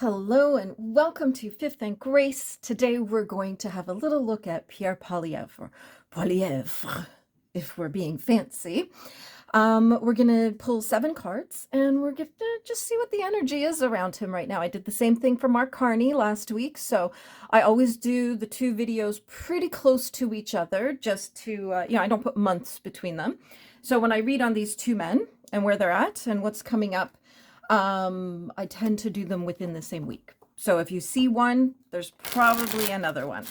Hello and welcome to Fifth and Grace. Today we're going to have a little look at Pierre Poilievre, if we're being fancy. We're going to pull 7 cards and we're going to just see what the energy is around him right now. I did the same thing for Mark Carney last week, so I always do the 2 videos pretty close to each other just to, I don't put months between them. So when I read on these 2 men and where they're at and what's coming up, I tend to do them within the same week. So if you see one, there's probably another one.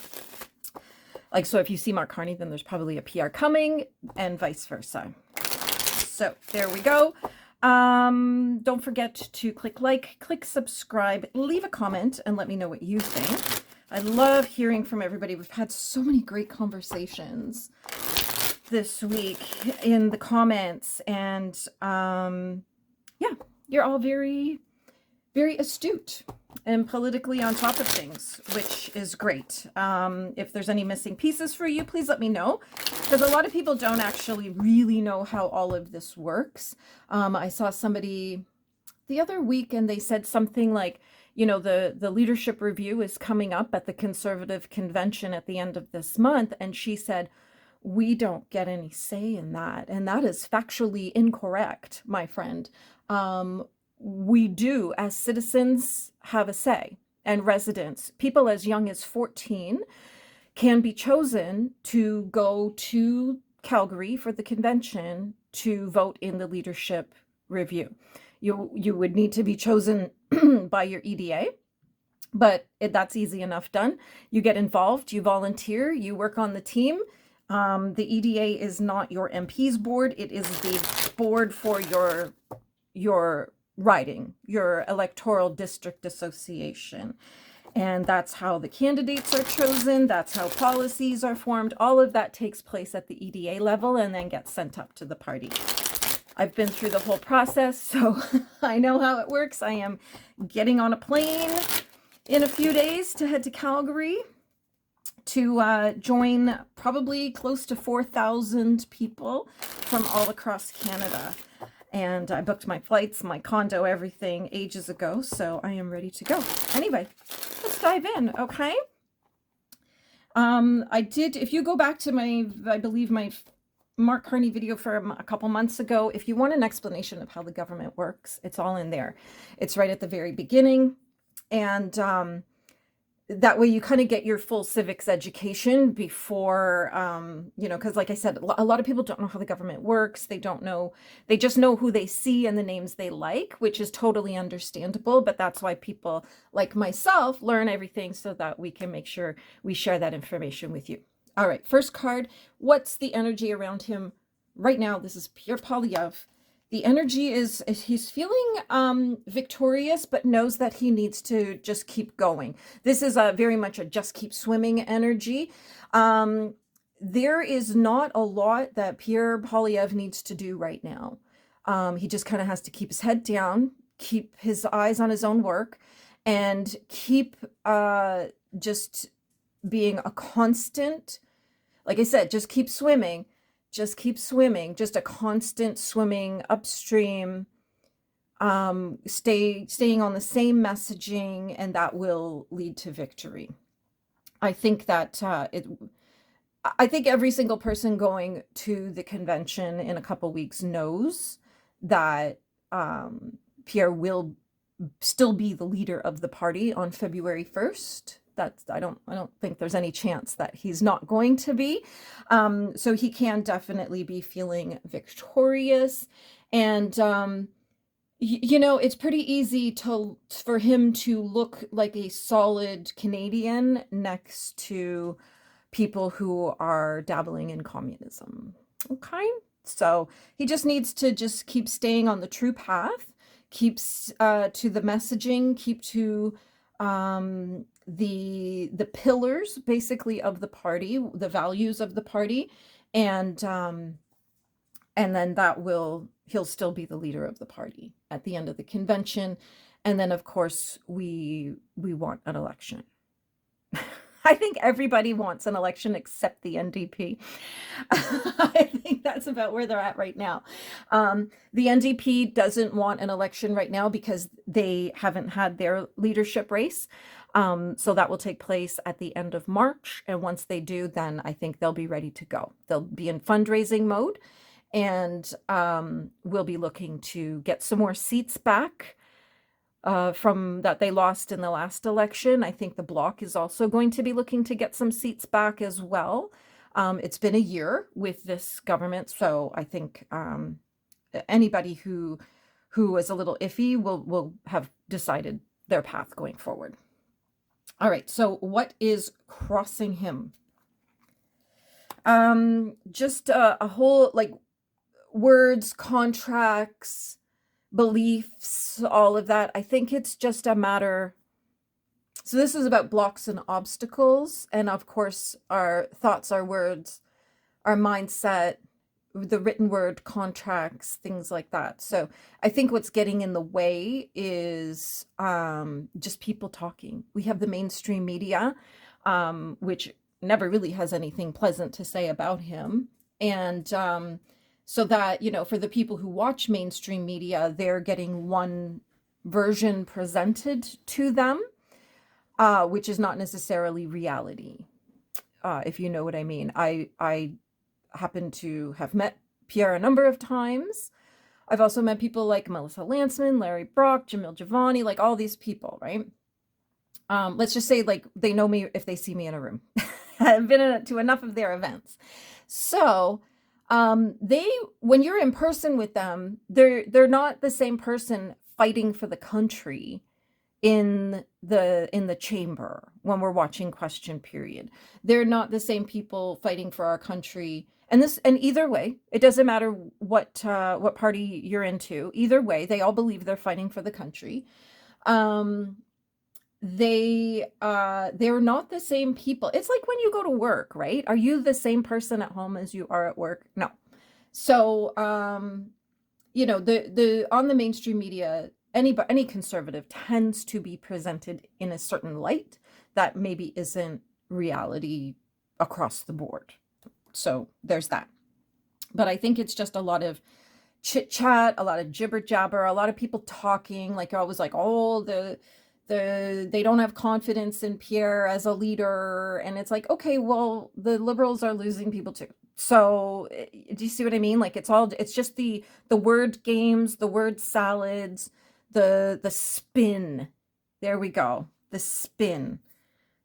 So if you see Mark Carney, then there's probably a PR coming and vice versa. So there we go. Don't forget to click like, click subscribe, leave a comment, and let me know what you think. I love hearing from everybody. We've had so many great conversations this week in the comments, and yeah, you're all very, very astute and politically on top of things, which is great. If there's any missing pieces for you, please let me know, because a lot of people don't actually really know how all of this works. I saw somebody the other week and they said something like, the leadership review is coming up at the Conservative convention at the end of this month. And she said, we don't get any say in that. And that is factually incorrect, my friend. We do, as citizens, have a say, and residents. People as young as 14 can be chosen to go to Calgary for the convention to vote in the leadership review. You would need to be chosen by your EDA, but that's easy enough done. You get involved, you volunteer, you work on the team. The EDA is not your MP's board. It is the board for your riding, your electoral district association. And that's how the candidates are chosen. That's how policies are formed. All of that takes place at the EDA level and then gets sent up to the party. I've been through the whole process, so I know how it works. I am getting on a plane in a few days to head to Calgary to join probably close to 4,000 people from all across Canada. And I booked my flights, my condo, everything ages ago, so I am ready to go. Anyway, let's dive in, okay? If you go back to I believe my Mark Carney video from a couple months ago, if you want an explanation of how the government works, it's all in there. It's right at the very beginning. And that way you kind of get your full civics education before, because like I said, a lot of people don't know how the government works. They just know who they see and the names they like, which is totally understandable. But that's why people like myself learn everything so that we can make sure we share that information with you. All right, first card, what's the energy around him right now? This is Pierre Poilievre. The energy is he's feeling victorious, but knows that he needs to just keep going. This is very much a just keep swimming energy. There is not a lot that Pierre Poilievre needs to do right now. He just kind of has to keep his head down, keep his eyes on his own work, and keep just being a constant, like I said, just keep swimming. Just keep swimming, just a constant swimming upstream, staying on the same messaging, and that will lead to victory. I think that I think every single person going to the convention in a couple weeks knows that Pierre will still be the leader of the party on February 1st. I don't think there's any chance that he's not going to be. So he can definitely be feeling victorious. And, it's pretty easy for him to look like a solid Canadian next to people who are dabbling in communism. Okay. So he just needs to just keep staying on the true path, keeps to the messaging, keep to the pillars basically of the party, the values of the party, and then he'll still be the leader of the party at the end of the convention. And then of course we want an election. I think everybody wants an election except the NDP. I think that's about where they're at right now. The NDP doesn't want an election right now because they haven't had their leadership race. So that will take place at the end of March. And once they do, then I think they'll be ready to go. They'll be in fundraising mode, and we'll be looking to get some more seats back from that they lost in the last election. I think the Bloc is also going to be looking to get some seats back as well. It's been a year with this government, so I think anybody who is a little iffy will have decided their path going forward. All right, so what is crossing him? Just a whole, like, words, contracts, beliefs, all of that. I think it's just a matter. So this is about blocks and obstacles. And of course, our thoughts, our words, our mindset, the written word, contracts, things like that. So I think what's getting in the way is just people talking. We have the mainstream media, which never really has anything pleasant to say about him. And so that, for the people who watch mainstream media, they're getting one version presented to them, which is not necessarily reality, if you know what I mean. I happen to have met Pierre a number of times. I've also met people like Melissa Lantzman, Larry Brock, Jamil Giovanni, like all these people, right? Let's just say, like, they know me if they see me in a room. I've been to enough of their events. So when you're in person with them, they're not the same person fighting for the country in the chamber when we're watching Question Period. They're not the same people fighting for our country. And either way, it doesn't matter what party you're into. Either way, they all believe they're fighting for the country. They're not the same people. It's like when you go to work, right? Are you the same person at home as you are at work? No. So, on the mainstream media, any conservative tends to be presented in a certain light that maybe isn't reality across the board. So there's that. But I think it's just a lot of chit chat, a lot of jibber jabber, a lot of people talking, like you're always like, oh, they don't have confidence in Pierre as a leader. And it's like, okay, well, the Liberals are losing people too. So do you see what I mean? Like, it's just the word games, the word salads, the spin. There we go. The spin.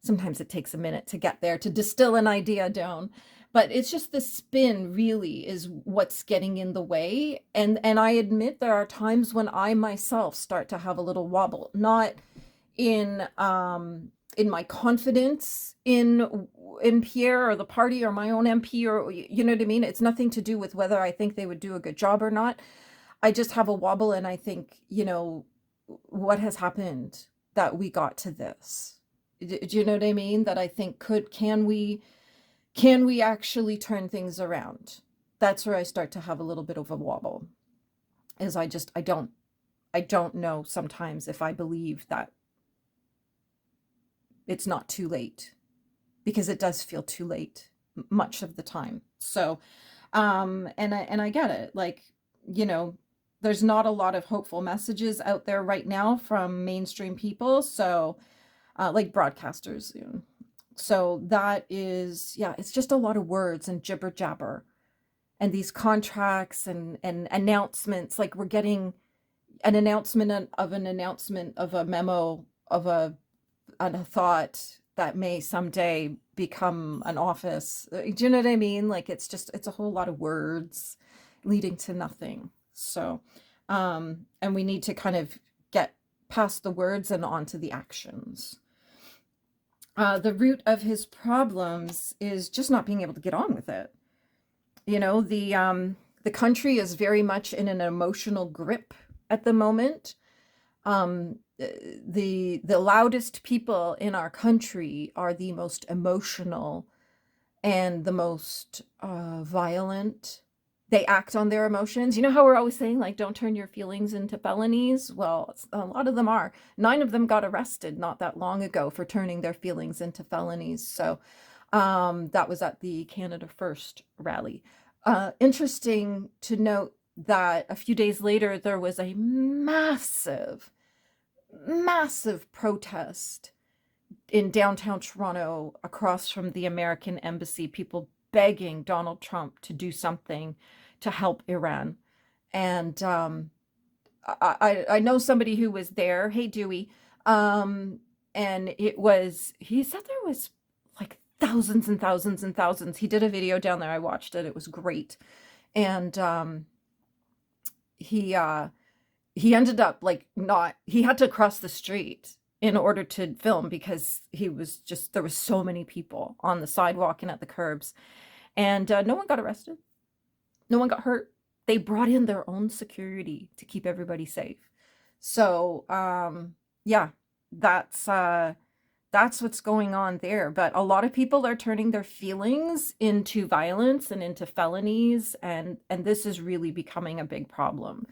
Sometimes it takes a minute to get there, to distill an idea down. But it's just the spin really is what's getting in the way. And I admit there are times when I myself start to have a little wobble, not in my confidence in Pierre or the party or my own MP, or you know what I mean? It's nothing to do with whether I think they would do a good job or not. I just have a wobble, and I think, what has happened that we got to this? Do you know what I mean? That I think can we actually turn things around? That's where I start to have a little bit of a wobble. Is I don't know sometimes if I believe that it's not too late, because it does feel too late much of the time. So, and I get it. Like, there's not a lot of hopeful messages out there right now from mainstream people. So, like broadcasters. So that is, it's just a lot of words and jibber jabber and these contracts and announcements. Like, we're getting an announcement of a memo of a thought that may someday become an office. Do you know what I mean? Like, it's a whole lot of words leading to nothing. So, and we need to kind of get past the words and onto the actions. The root of his problems is just not being able to get on with it. The country is very much in an emotional grip at the moment. The loudest people in our country are the most emotional and the most violent they act on their emotions. You know how we're always saying, like, don't turn your feelings into felonies? Well, a lot of them are. 9 of them got arrested not that long ago for turning their feelings into felonies. So that was at the Canada First rally. Interesting to note that a few days later, there was a massive, massive protest in downtown Toronto across from the American embassy, people begging Donald Trump to do something to help Iran. And I know somebody who was there. Hey, Dewey. And he said there was like thousands and thousands and thousands. He did a video down there. I watched it. It was great. And he ended up like he had to cross the street in order to film because there was so many people on the sidewalk and at the curbs. And no one got arrested. No one got hurt. They brought in their own security to keep everybody safe. So, yeah, that's what's going on there. But a lot of people are turning their feelings into violence and into felonies, and this is really becoming a big problem.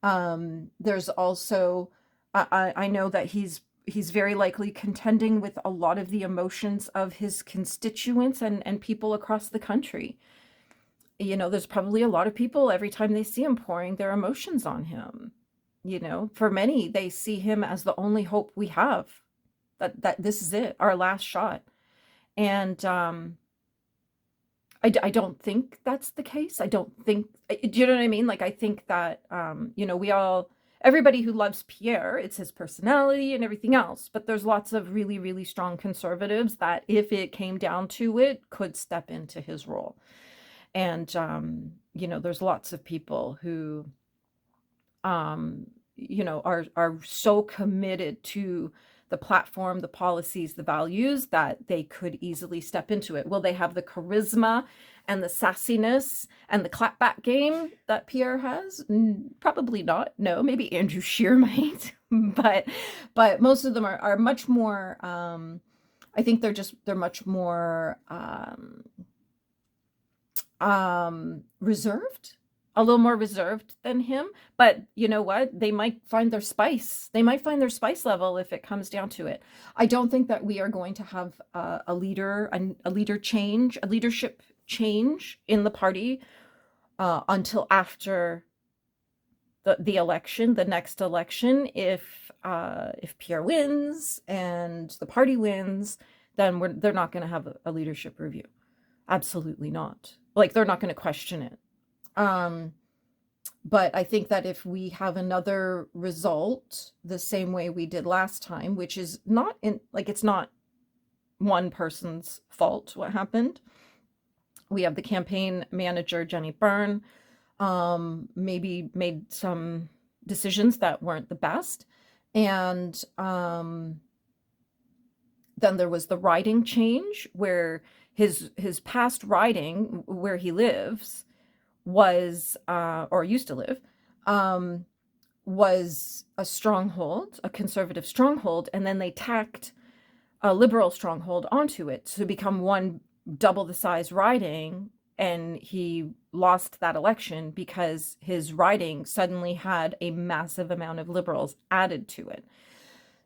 There's also, I know that he's very likely contending with a lot of the emotions of his constituents and people across the country. You know, there's probably a lot of people every time they see him pouring their emotions on him. You know, for many, they see him as the only hope we have, that this is it, our last shot. And I don't think that's the case. I don't think, do you know what I mean? Like, I think that, you know, everybody who loves Pierre, it's his personality and everything else, but there's lots of really, really strong conservatives that if it came down to it, could step into his role. And, you know, there's lots of people who, you know, are so committed to the platform, the policies, the values that they could easily step into it. Will they have the charisma and the sassiness and the clapback game that Pierre has? Probably not. No, maybe Andrew Scheer might, but most of them are much more, I think they're much more, reserved, a little more reserved than him. But you know what? They might find their spice. They might find their spice level if it comes down to it. I don't think that we are going to have a leadership change in the party until after the election, the next election. If Pierre wins and the party wins, then they're not going to have a leadership review. Absolutely not. Like, they're not going to question it. But I think that if we have another result the same way we did last time, which is not it's not one person's fault what happened. We have the campaign manager, Jenny Byrne, maybe made some decisions that weren't the best. And then there was the riding change where his past riding where he lives was, or used to live, was a stronghold, a conservative stronghold, and then they tacked a liberal stronghold onto it to become one double the size riding, and he lost that election because his riding suddenly had a massive amount of liberals added to it.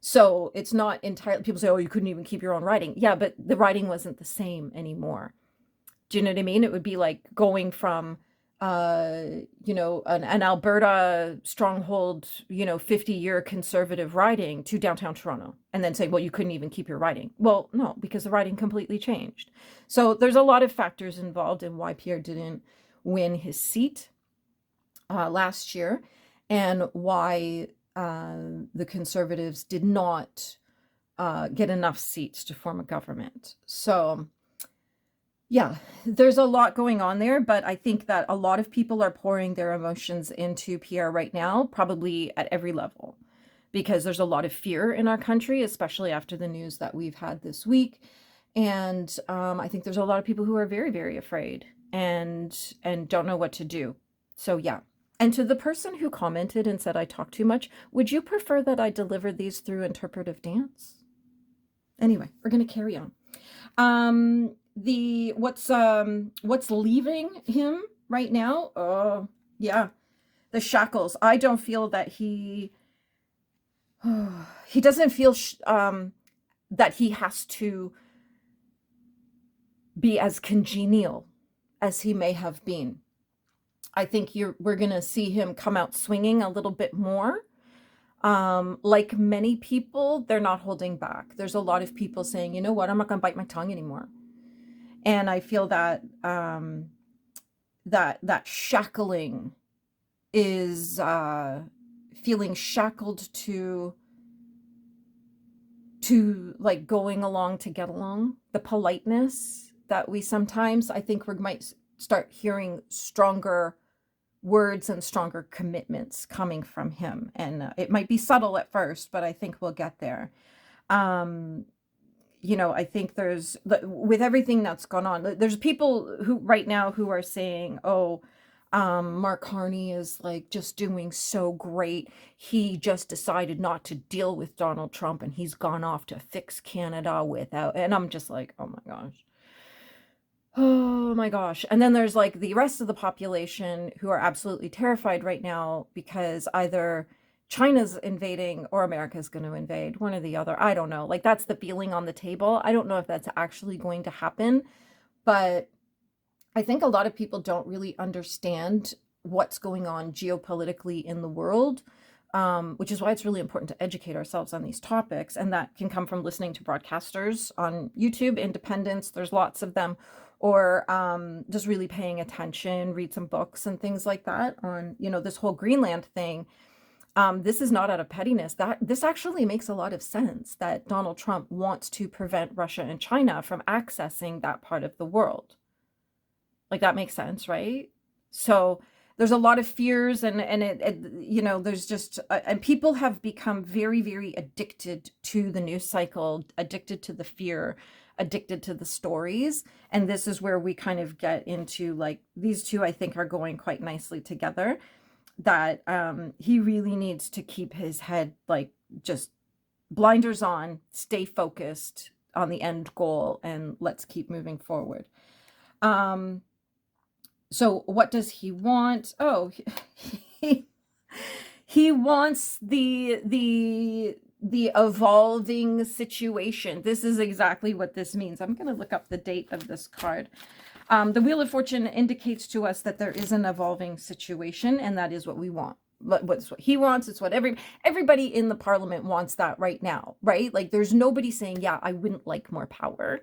So it's not entirely, people say, oh, you couldn't even keep your own riding. Yeah, but the riding wasn't the same anymore. Do you know what I mean? It would be like going from, you know, an Alberta stronghold, you know, 50-year conservative riding to downtown Toronto, and then say, well, you couldn't even keep your riding. Well, no, because the riding completely changed. So there's a lot of factors involved in why Pierre didn't win his seat last year, and why the Conservatives did not get enough seats to form a government. So yeah, there's a lot going on there, but I think that a lot of people are pouring their emotions into Pierre right now, probably at every level, because there's a lot of fear in our country, especially after the news that we've had this week. And I think there's a lot of people who are very, very afraid and don't know what to do. So yeah. And to the person who commented and said I talk too much, would you prefer that I deliver these through interpretive dance? Anyway, we're going to carry on. What's leaving him right now. Oh, yeah. The shackles. I don't feel that he doesn't feel that he has to be as congenial as he may have been. I think we're going to see him come out swinging a little bit more. Like many people, they're not holding back. There's a lot of people saying, you know what, I'm not going to bite my tongue anymore. And I feel that that shackling is feeling shackled to like going along to get along, the politeness that we sometimes, I think we might start hearing stronger words and stronger commitments coming from him. And it might be subtle at first, but I think we'll get there. Um, I think with everything that's gone on, there's people who right now who are saying, oh, Mark Carney is like just doing so great. He just decided not to deal with Donald Trump and he's gone off to fix Canada without, and I'm just like, oh my gosh. Oh my gosh. And then there's like the rest of the population who are absolutely terrified right now because either China's invading or America's going to invade, one or the other. I don't know. Like that's the feeling on the table. I don't know if that's actually going to happen, but I think a lot of people don't really understand what's going on geopolitically in the world, which is why it's really important to educate ourselves on these topics. And that can come from listening to broadcasters on YouTube, independents, there's lots of them, or just really paying attention, read some books and things like that on, this whole Greenland thing. This is not out of pettiness. This actually makes a lot of sense that Donald Trump wants to prevent Russia and China from accessing that part of the world. Like that makes sense, right? So there's a lot of fears and there's just, and people have become very, very addicted to the news cycle, addicted to the fear, addicted to the stories. And this is where we kind of get into like, these two, I think, are going quite nicely together, that he really needs to keep his head like just blinders on, stay focused on the end goal, and let's keep moving forward. So what does he want? Oh, he wants the evolving situation. This is exactly what this means. I'm going to look up the date of this card. The Wheel of Fortune indicates to us that there is an evolving situation, and that is what we want. What's what he wants. It's what everybody in the parliament wants that right now, right? Like there's nobody saying, yeah, I wouldn't like more power.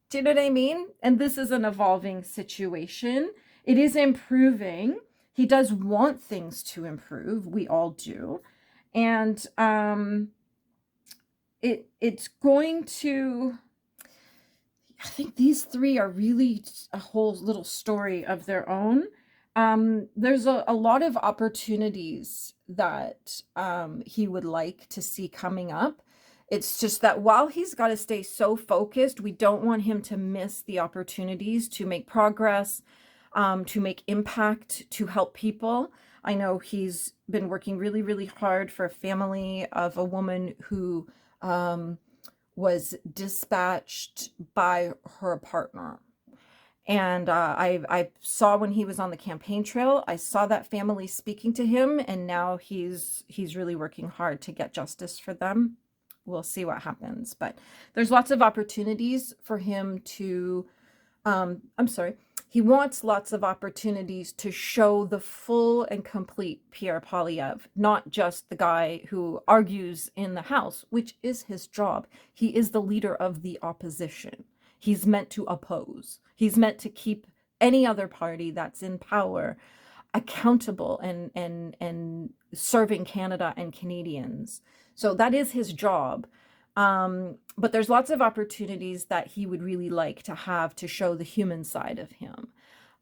Do you know what I mean? And this is an evolving situation. It is improving. He does want things to improve. We all do. And it's going to, I think these three are really a whole little story of their own. There's a lot of opportunities that he would like to see coming up. It's just that while he's got to stay so focused, we don't want him to miss the opportunities to make progress, to make impact, to help people. I know he's been working really, really hard for a family of a woman who was dispatched by her partner. And I saw when he was on the campaign trail, I saw that family speaking to him, and now he's really working hard to get justice for them. We'll see what happens, but there's lots of opportunities for him to, he wants lots of opportunities to show the full and complete Pierre Poilievre, not just the guy who argues in the House, which is his job. He is the leader of the opposition. He's meant to oppose. He's meant to keep any other party that's in power accountable and serving Canada and Canadians. So that is his job. But there's lots of opportunities that he would really like to have to show the human side of him.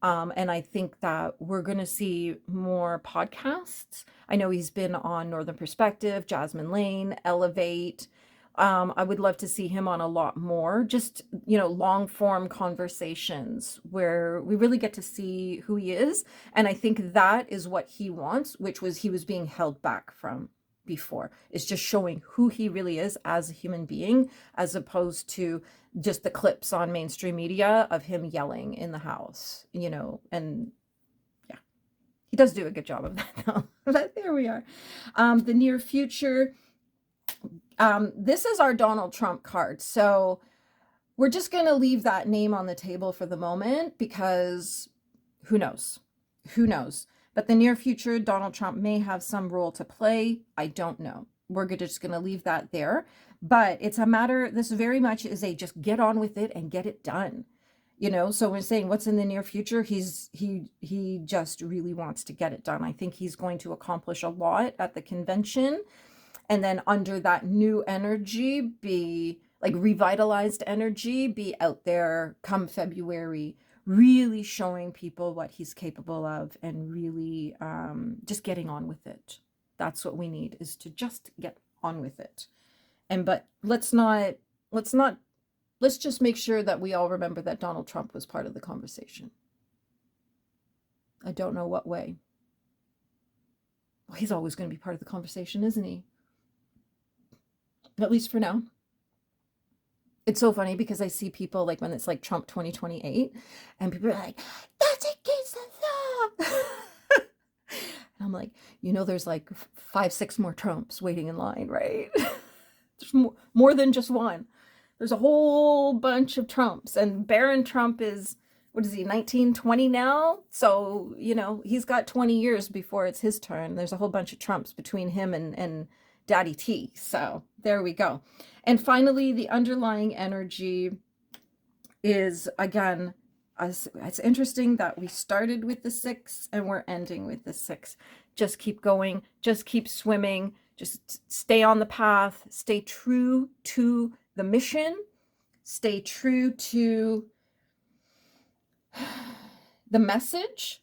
And I think that we're going to see more podcasts. I know he's been on Northern Perspective, Jasmine Lane, Elevate. I would love to see him on a lot more, just, long form conversations where we really get to see who he is. And I think that is what he wants, which was he was being held back from before. It's just showing who he really is as a human being, as opposed to just the clips on mainstream media of him yelling in the House, and He does do a good job of that, though. But there we are. The near future. This is our Donald Trump card. So we're just going to leave that name on the table for the moment because who knows? Who knows? But the near future, Donald Trump may have some role to play. I don't know. We're just going to leave that there. But it's a matter, this very much is a just get on with it and get it done. You know, so we're saying what's in the near future, he just really wants to get it done. I think he's going to accomplish a lot at the convention. And then under that new energy, be like revitalized energy, be out there come February, really showing people what he's capable of and really just getting on with it. That's what we need, is to just get on with it. And but let's just make sure that we all remember that Donald Trump was part of the conversation. I don't know what way. Well, he's always going to be part of the conversation, isn't he? At least for now. It's so funny because I see people like when it's like Trump 2028 and people are like, that's against the law. And I'm like, you know, there's like 5, 6 more Trumps waiting in line, right? There's more than just one. There's a whole bunch of Trumps, and Baron Trump is, what is he, 19, 20 now? So, you know, he's got 20 years before it's his turn. There's a whole bunch of Trumps between him and Daddy T. So there we go. And finally, the underlying energy is, again, it's interesting that we started with the 6 and we're ending with the 6. Just keep going. Just keep swimming. Just stay on the path. Stay true to the mission. Stay true to the message.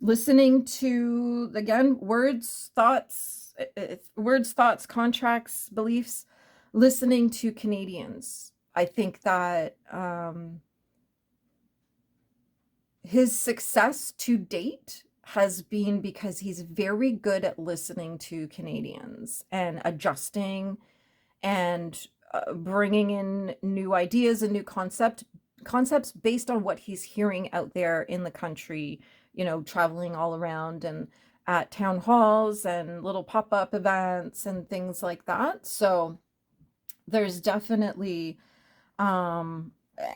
Listening to, again, words, thoughts, contracts, beliefs. Listening to Canadians. I think that his success to date has been because he's very good at listening to Canadians and adjusting and bringing in new ideas and new concepts based on what he's hearing out there in the country, you know, traveling all around and at town halls and little pop-up events and things like that. So there's definitely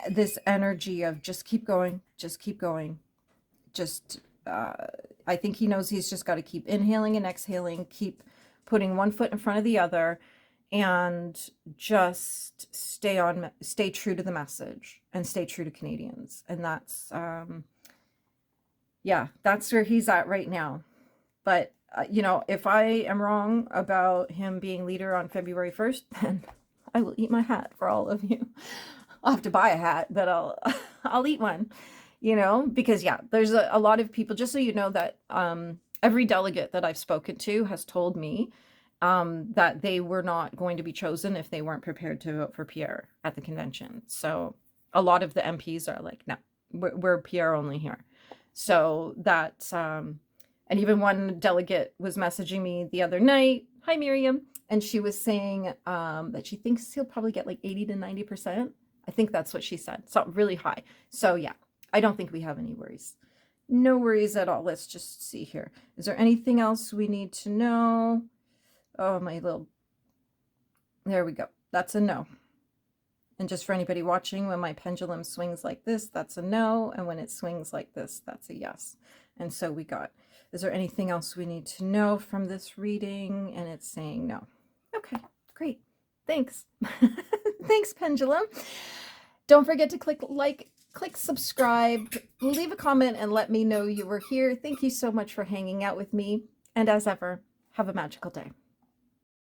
this energy of just keep going, just keep going. Just, I think he knows he's just got to keep inhaling and exhaling, keep putting one foot in front of the other, and just stay true to the message and stay true to Canadians. And that's, yeah, that's where he's at right now. But, you know, if I am wrong about him being leader on February 1st, then I will eat my hat for all of you. I'll have to buy a hat, but I'll eat one, you know, because yeah, there's a lot of people, just so you know, that every delegate that I've spoken to has told me that they were not going to be chosen if they weren't prepared to vote for Pierre at the convention. So a lot of the MPs are like, no, we're Pierre only here. So that, and even one delegate was messaging me the other night, hi Miriam, and she was saying that she thinks he'll probably get like 80 to 90%. I think that's what she said. So really high. So yeah, I don't think we have any worries. No worries at all. Let's just see here. Is there anything else we need to know? Oh, my little, there we go. That's a no. And just for anybody watching, when my pendulum swings like this, that's a no. And when it swings like this, that's a yes. And so we got, is there anything else we need to know from this reading? And it's saying no. Okay, great. Thanks. Thanks, pendulum. Don't forget to click like, click subscribe, leave a comment, and let me know you were here. Thank you so much for hanging out with me. And as ever, have a magical day.